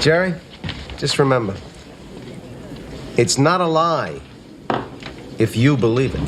Jerry, just remember, it's not a lie if you believe it.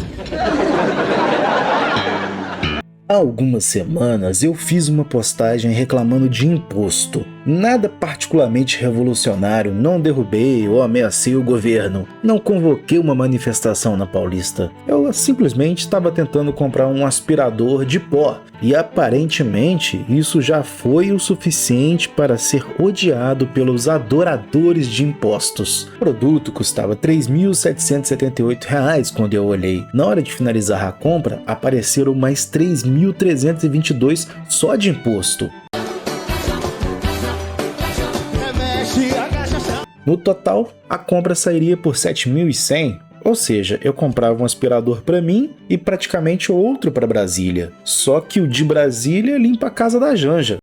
Há algumas semanas eu fiz uma postagem reclamando de imposto. Nada particularmente revolucionário, não derrubei ou ameacei o governo, não convoquei uma manifestação na Paulista. Eu simplesmente estava tentando comprar um aspirador de pó e aparentemente isso já foi o suficiente para ser odiado pelos adoradores de impostos. O produto custava R$ 3.778 quando eu olhei. Na hora de finalizar a compra, apareceram mais 3.322 só de imposto. No total, a compra sairia por R$ 7.100, ou seja, eu comprava um aspirador para mim e praticamente outro para Brasília. Só que o de Brasília limpa a casa da Janja.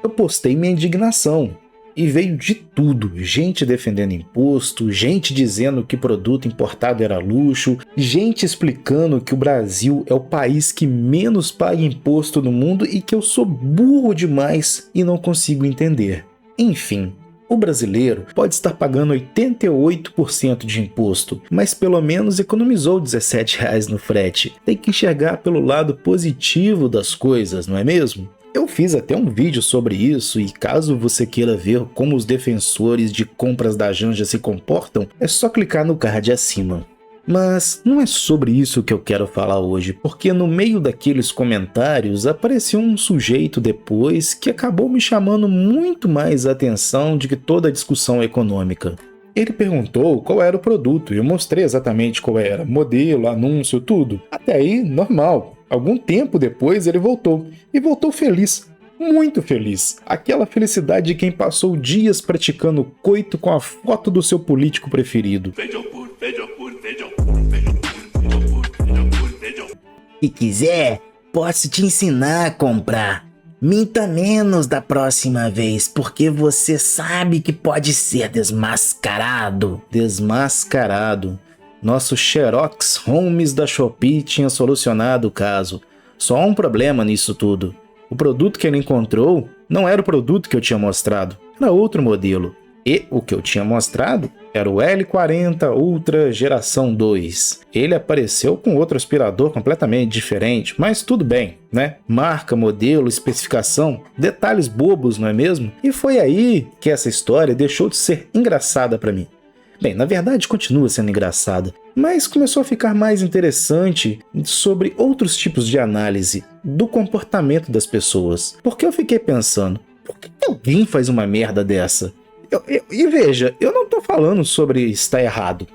Eu postei minha indignação e veio de tudo: gente defendendo imposto, gente dizendo que produto importado era luxo, gente explicando que o Brasil é o país que menos paga imposto no mundo e que eu sou burro demais e não consigo entender. Enfim, o brasileiro pode estar pagando 88% de imposto, mas pelo menos economizou R$ 17 no frete. Tem que enxergar pelo lado positivo das coisas, não é mesmo? Eu fiz até um vídeo sobre isso e caso você queira ver como os defensores de compras da Janja se comportam, é só clicar no card acima. Mas não é sobre isso que eu quero falar hoje, porque no meio daqueles comentários apareceu um sujeito depois que acabou me chamando muito mais a atenção do que toda a discussão econômica. Ele perguntou qual era o produto e eu mostrei exatamente qual era, modelo, anúncio, tudo. Até aí, normal. Algum tempo depois ele voltou, e voltou feliz. Muito feliz. Aquela felicidade de quem passou dias praticando coito com a foto do seu político preferido. Se quiser, posso te ensinar a comprar. Minta menos da próxima vez, porque você sabe que pode ser desmascarado. Desmascarado. Nosso Xerox Holmes da Shopee tinha solucionado o caso. Só há um problema nisso tudo. O produto que ele encontrou não era o produto que eu tinha mostrado, era outro modelo. E o que eu tinha mostrado era o L40 Ultra Geração 2. Ele apareceu com outro aspirador completamente diferente, mas tudo bem, né? Marca, modelo, especificação, detalhes bobos, não é mesmo? E foi aí que essa história deixou de ser engraçada para mim. Bem, na verdade continua sendo engraçada, mas começou a ficar mais interessante sobre outros tipos de análise do comportamento das pessoas. Porque eu fiquei pensando, por que alguém faz uma merda dessa? E veja, eu não tô falando sobre estar errado.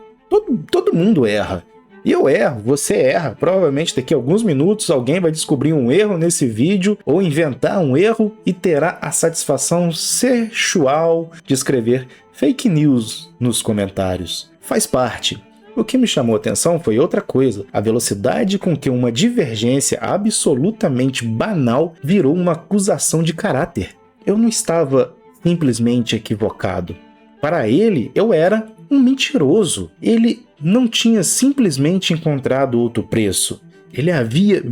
Todo mundo erra. E eu erro, você erra. Provavelmente daqui a alguns minutos alguém vai descobrir um erro nesse vídeo ou inventar um erro e terá a satisfação sexual de escrever fake news nos comentários. Faz parte. O que me chamou a atenção foi outra coisa: a velocidade com que uma divergência absolutamente banal virou uma acusação de caráter. Eu não estava simplesmente equivocado. Para ele, eu era um mentiroso. Ele não tinha simplesmente encontrado outro preço. Ele havia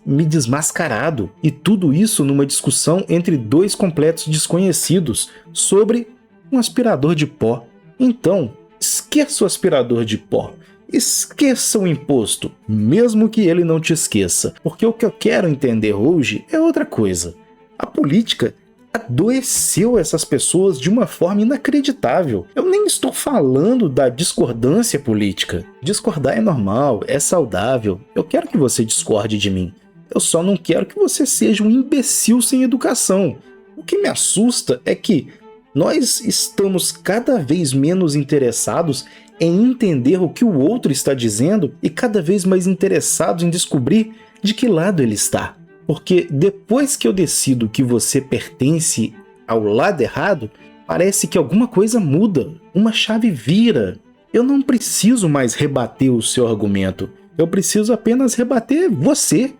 me desmascarado. E tudo isso numa discussão entre dois completos desconhecidos sobre um aspirador de pó. Então, esqueça o aspirador de pó. Esqueça o imposto, mesmo que ele não te esqueça. Porque o que eu quero entender hoje é outra coisa. A política adoeceu essas pessoas de uma forma inacreditável. Eu nem estou falando da discordância política. Discordar é normal, é saudável. Eu quero que você discorde de mim. Eu só não quero que você seja um imbecil sem educação. O que me assusta é que nós estamos cada vez menos interessados em entender o que o outro está dizendo e cada vez mais interessados em descobrir de que lado ele está. Porque depois que eu decido que você pertence ao lado errado, parece que alguma coisa muda, uma chave vira. Eu não preciso mais rebater o seu argumento, eu preciso apenas rebater você.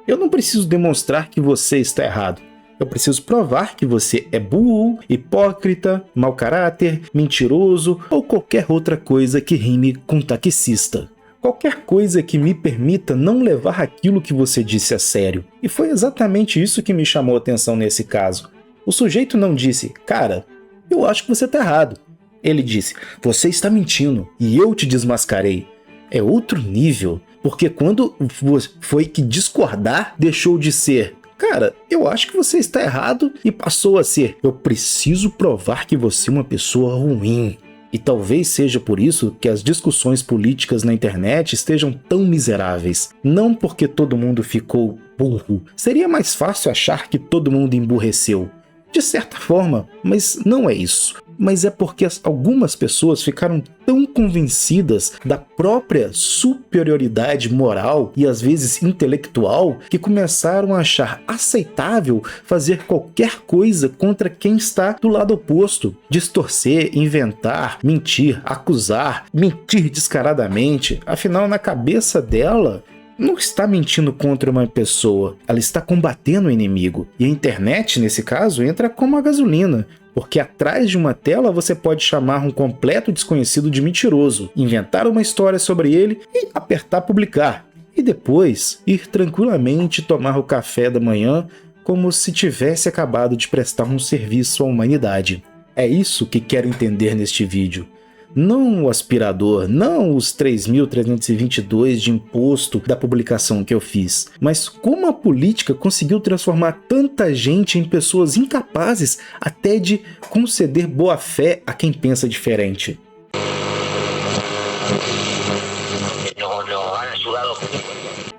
Eu não preciso demonstrar que você está errado. Eu preciso provar que você é burro, hipócrita, mau caráter, mentiroso ou qualquer outra coisa que rime com taxista. Qualquer coisa que me permita não levar aquilo que você disse a sério. E foi exatamente isso que me chamou a atenção nesse caso. O sujeito não disse, cara, eu acho que você está errado. Ele disse, você está mentindo e eu te desmascarei. É outro nível, porque quando foi que discordar deixou de ser, cara, eu acho que você está errado e passou a ser, eu preciso provar que você é uma pessoa ruim. E talvez seja por isso que as discussões políticas na internet estejam tão miseráveis. Não porque todo mundo ficou burro. Seria mais fácil achar que todo mundo emburreceu. De certa forma, mas não é isso. Mas é porque algumas pessoas ficaram tão convencidas da própria superioridade moral e às vezes intelectual que começaram a achar aceitável fazer qualquer coisa contra quem está do lado oposto. Distorcer, inventar, mentir, acusar, mentir descaradamente. Afinal, na cabeça dela, não está mentindo contra uma pessoa, ela está combatendo o inimigo. E a internet, nesse caso, entra como a gasolina, porque atrás de uma tela você pode chamar um completo desconhecido de mentiroso, inventar uma história sobre ele e apertar publicar. E depois ir tranquilamente tomar o café da manhã como se tivesse acabado de prestar um serviço à humanidade. É isso que quero entender neste vídeo. Não o aspirador, não os 3.322 de imposto da publicação que eu fiz, mas como a política conseguiu transformar tanta gente em pessoas incapazes até de conceder boa-fé a quem pensa diferente.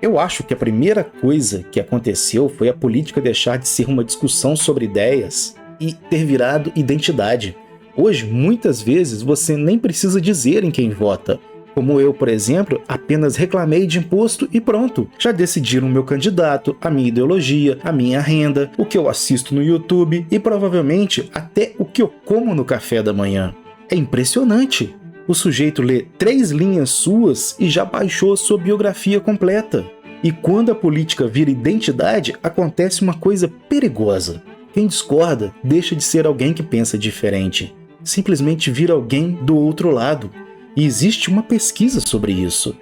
Eu acho que a primeira coisa que aconteceu foi a política deixar de ser uma discussão sobre ideias e ter virado identidade. Hoje, muitas vezes, você nem precisa dizer em quem vota. Como eu, por exemplo, apenas reclamei de imposto e pronto. Já decidiram o meu candidato, a minha ideologia, a minha renda, o que eu assisto no YouTube e provavelmente até o que eu como no café da manhã. É impressionante. O sujeito lê 3 linhas suas e já baixou sua biografia completa. E quando a política vira identidade, acontece uma coisa perigosa. Quem discorda deixa de ser alguém que pensa diferente. Simplesmente vira alguém do outro lado. E existe uma pesquisa sobre isso.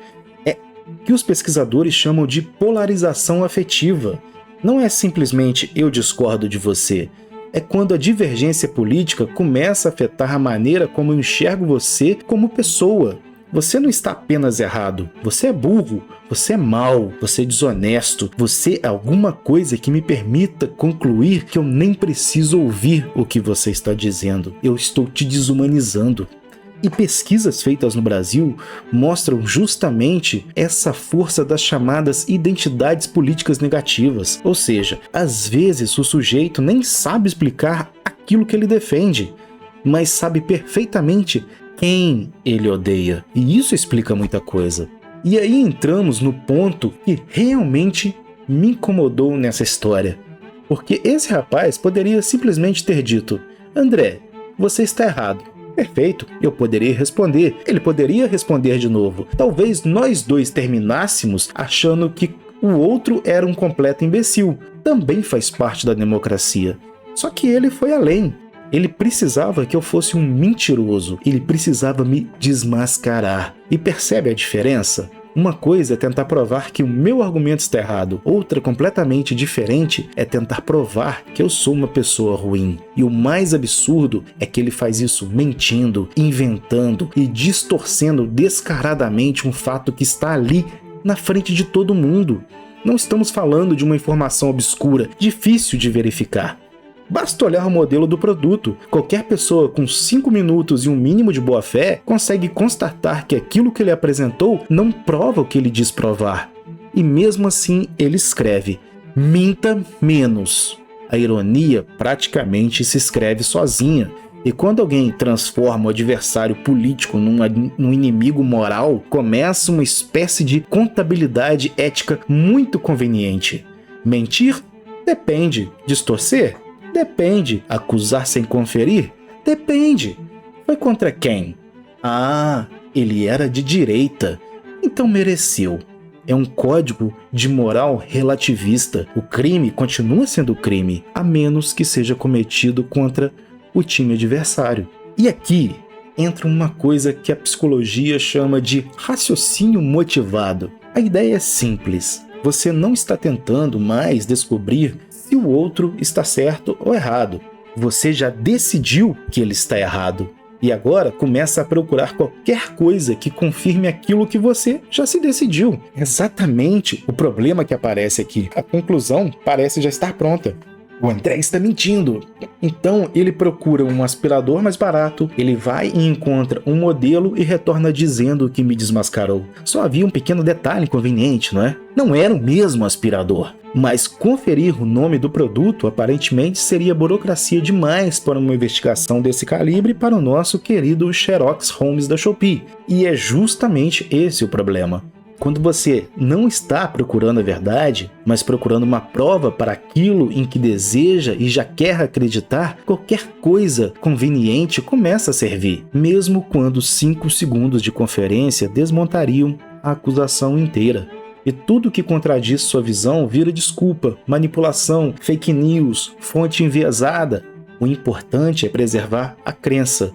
É que os pesquisadores chamam de polarização afetiva. Não é simplesmente eu discordo de você. É quando a divergência política começa a afetar a maneira como eu enxergo você como pessoa. Você não está apenas errado, você é burro, você é mau, você é desonesto, você é alguma coisa que me permita concluir que eu nem preciso ouvir o que você está dizendo. Eu estou te desumanizando. E pesquisas feitas no Brasil mostram justamente essa força das chamadas identidades políticas negativas. Ou seja, às vezes o sujeito nem sabe explicar aquilo que ele defende, mas sabe perfeitamente quem ele odeia. E isso explica muita coisa. E aí entramos no ponto que realmente me incomodou nessa história. Porque esse rapaz poderia simplesmente ter dito: André, você está errado. Perfeito, eu poderia responder. Ele poderia responder de novo. Talvez nós dois terminássemos achando que o outro era um completo imbecil. Também faz parte da democracia. Só que ele foi além. Ele precisava que eu fosse um mentiroso. Ele precisava me desmascarar. E percebe a diferença? Uma coisa é tentar provar que o meu argumento está errado. Outra, completamente diferente, é tentar provar que eu sou uma pessoa ruim. E o mais absurdo é que ele faz isso mentindo, inventando e distorcendo descaradamente um fato que está ali na frente de todo mundo. Não estamos falando de uma informação obscura, difícil de verificar. Basta olhar o modelo do produto. Qualquer pessoa com 5 minutos e um mínimo de boa fé consegue constatar que aquilo que ele apresentou não prova o que ele diz provar. E mesmo assim ele escreve: minta menos. A ironia praticamente se escreve sozinha. E quando alguém transforma o adversário político num inimigo moral, começa uma espécie de contabilidade ética muito conveniente. Mentir? Depende. Distorcer? Depende. Acusar sem conferir? Depende. Foi contra quem? Ah, ele era de direita. Então mereceu. É um código de moral relativista. O crime continua sendo crime, a menos que seja cometido contra o time adversário. E aqui entra uma coisa que a psicologia chama de raciocínio motivado. A ideia é simples. Você não está tentando mais descobrir se o outro está certo ou errado. Você já decidiu que ele está errado. E agora começa a procurar qualquer coisa que confirme aquilo que você já se decidiu. Exatamente o problema que aparece aqui. A conclusão parece já estar pronta. O André está mentindo. Então ele procura um aspirador mais barato, ele vai e encontra um modelo e retorna dizendo que me desmascarou. Só havia um pequeno detalhe inconveniente, não é? Não era o mesmo aspirador. Mas conferir o nome do produto aparentemente seria burocracia demais para uma investigação desse calibre para o nosso querido Xerox Holmes da Shopee. E é justamente esse o problema. Quando você não está procurando a verdade, mas procurando uma prova para aquilo em que deseja e já quer acreditar, qualquer coisa conveniente começa a servir, mesmo quando 5 segundos de conferência desmontariam a acusação inteira. E tudo que contradiz sua visão vira desculpa, manipulação, fake news, fonte enviesada. O importante é preservar a crença,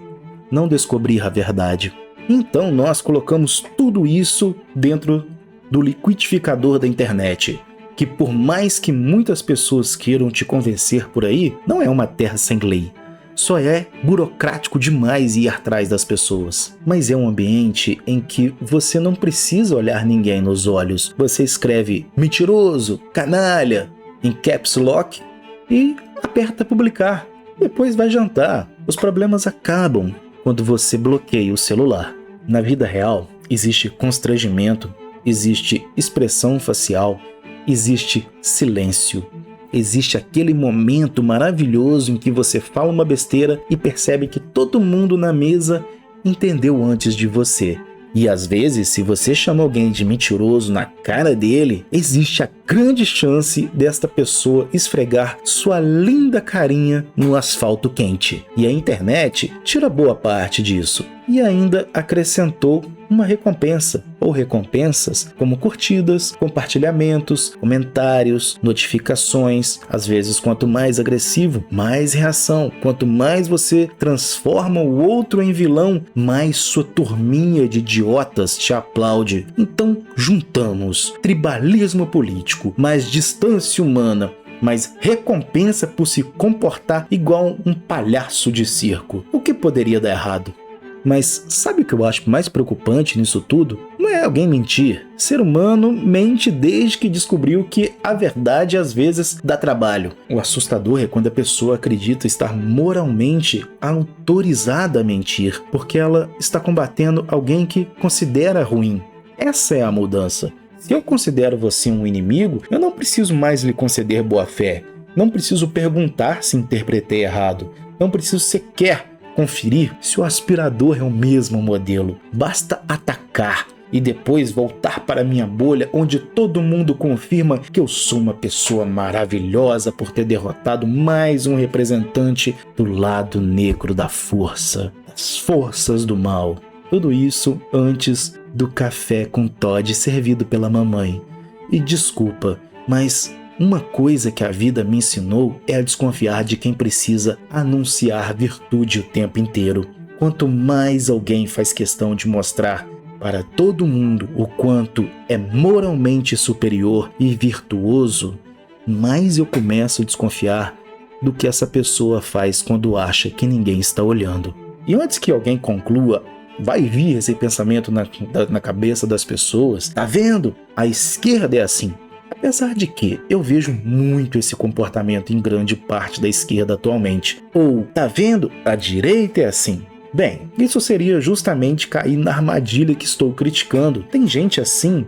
não descobrir a verdade. Então nós colocamos tudo isso dentro do liquidificador da internet, que por mais que muitas pessoas queiram te convencer por aí, não é uma terra sem lei. Só é burocrático demais ir atrás das pessoas. Mas é um ambiente em que você não precisa olhar ninguém nos olhos. Você escreve mentiroso, canalha, em caps lock e aperta publicar. Depois vai jantar. Os problemas acabam quando você bloqueia o celular. Na vida real, existe constrangimento, existe expressão facial, existe silêncio. Existe aquele momento maravilhoso em que você fala uma besteira e percebe que todo mundo na mesa entendeu antes de você. E às vezes, se você chama alguém de mentiroso na cara dele, existe a grande chance desta pessoa esfregar sua linda carinha no asfalto quente. E a internet tira boa parte disso. E ainda acrescentou uma recompensa, ou recompensas, como curtidas, compartilhamentos, comentários, notificações. Às vezes, quanto mais agressivo, mais reação. Quanto mais você transforma o outro em vilão, mais sua turminha de idiotas te aplaude. Então, juntamos tribalismo político, mais distância humana, mas recompensa por se comportar igual um palhaço de circo. O que poderia dar errado? Mas sabe o que eu acho mais preocupante nisso tudo? Não é alguém mentir. Ser humano mente desde que descobriu que a verdade às vezes dá trabalho. O assustador é quando a pessoa acredita estar moralmente autorizada a mentir, porque ela está combatendo alguém que considera ruim. Essa é a mudança. Se eu considero você um inimigo, eu não preciso mais lhe conceder boa-fé. Não preciso perguntar se interpretei errado. Não preciso sequer conferir se o aspirador é o mesmo modelo. Basta atacar e depois voltar para minha bolha, onde todo mundo confirma que eu sou uma pessoa maravilhosa por ter derrotado mais um representante do lado negro da força, das forças do mal. Tudo isso antes do café com Todd servido pela mamãe. E desculpa, mas uma coisa que a vida me ensinou é a desconfiar de quem precisa anunciar virtude o tempo inteiro. Quanto mais alguém faz questão de mostrar para todo mundo o quanto é moralmente superior e virtuoso, mais eu começo a desconfiar do que essa pessoa faz quando acha que ninguém está olhando. E antes que alguém conclua, vai vir esse pensamento na cabeça das pessoas: tá vendo? A esquerda é assim. Apesar de que eu vejo muito esse comportamento em grande parte da esquerda atualmente. Ou, tá vendo? A direita é assim. Bem, isso seria justamente cair na armadilha que estou criticando. Tem gente assim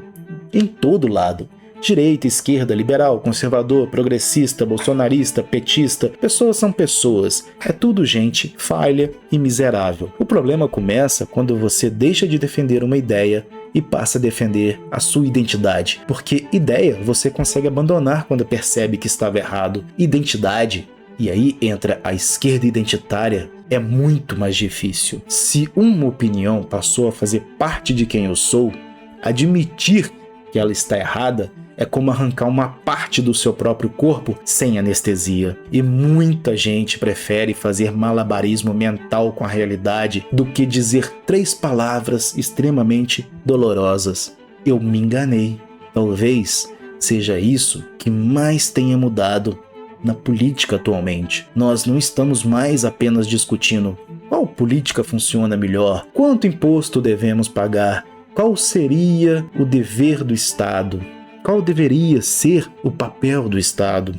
em todo lado. Direita, esquerda, liberal, conservador, progressista, bolsonarista, petista. Pessoas são pessoas. É tudo gente falha e miserável. O problema começa quando você deixa de defender uma ideia e passa a defender a sua identidade. Porque ideia você consegue abandonar quando percebe que estava errado. Identidade, e aí entra a esquerda identitária, é muito mais difícil. Se uma opinião passou a fazer parte de quem eu sou, admitir que ela está errada é como arrancar uma parte do seu próprio corpo sem anestesia. E muita gente prefere fazer malabarismo mental com a realidade do que dizer 3 palavras extremamente dolorosas. Eu me enganei. Talvez seja isso que mais tenha mudado na política atualmente. Nós não estamos mais apenas discutindo qual política funciona melhor, quanto imposto devemos pagar, qual seria o dever do Estado, qual deveria ser o papel do Estado.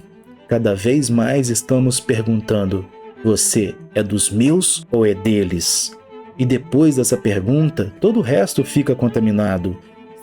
Cada vez mais estamos perguntando: você é dos meus ou é deles? E depois dessa pergunta, todo o resto fica contaminado.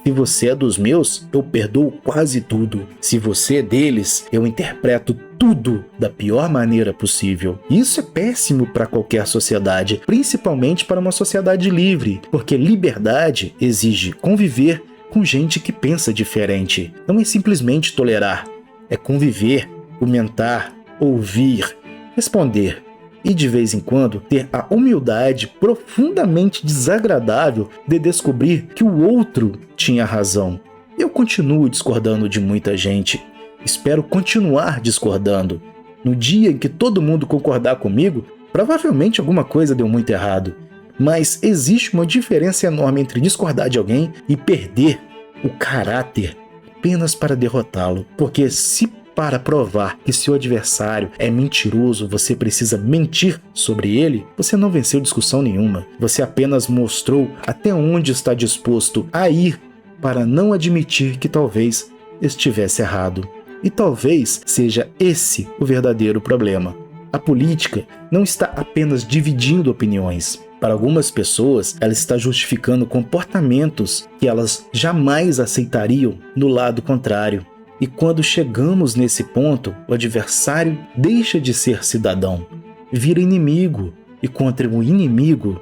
Se você é dos meus, eu perdoo quase tudo. Se você é deles, eu interpreto tudo da pior maneira possível. Isso é péssimo para qualquer sociedade, principalmente para uma sociedade livre, porque liberdade exige conviver com gente que pensa diferente. Não é simplesmente tolerar, é conviver, comentar, ouvir, responder. E de vez em quando ter a humildade profundamente desagradável de descobrir que o outro tinha razão. Eu continuo discordando de muita gente. Espero continuar discordando. No dia em que todo mundo concordar comigo, provavelmente alguma coisa deu muito errado. Mas existe uma diferença enorme entre discordar de alguém e perder o caráter apenas para derrotá-lo. Porque se para provar que seu adversário é mentiroso, você precisa mentir sobre ele, você não venceu discussão nenhuma. Você apenas mostrou até onde está disposto a ir para não admitir que talvez estivesse errado. E talvez seja esse o verdadeiro problema. A política não está apenas dividindo opiniões. Para algumas pessoas, ela está justificando comportamentos que elas jamais aceitariam no lado contrário. E quando chegamos nesse ponto, o adversário deixa de ser cidadão, vira inimigo, e contra o inimigo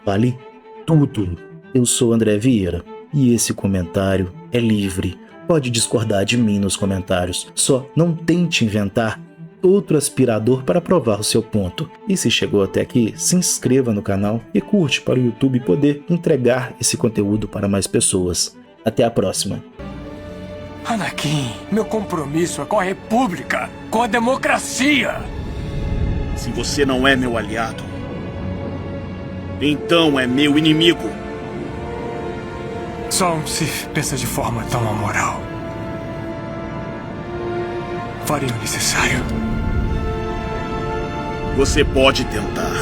vale tudo. Eu sou André Vieira e esse comentário é livre. Pode discordar de mim nos comentários, só não tente inventar outro aspirador para provar o seu ponto. E se chegou até aqui, se inscreva no canal e curte para o YouTube poder entregar esse conteúdo para mais pessoas. Até a próxima. Anakin, meu compromisso é com a República, com a democracia. Se você não é meu aliado, então é meu inimigo. Só um Sith pensa de forma tão amoral. Farei o necessário. Você pode tentar.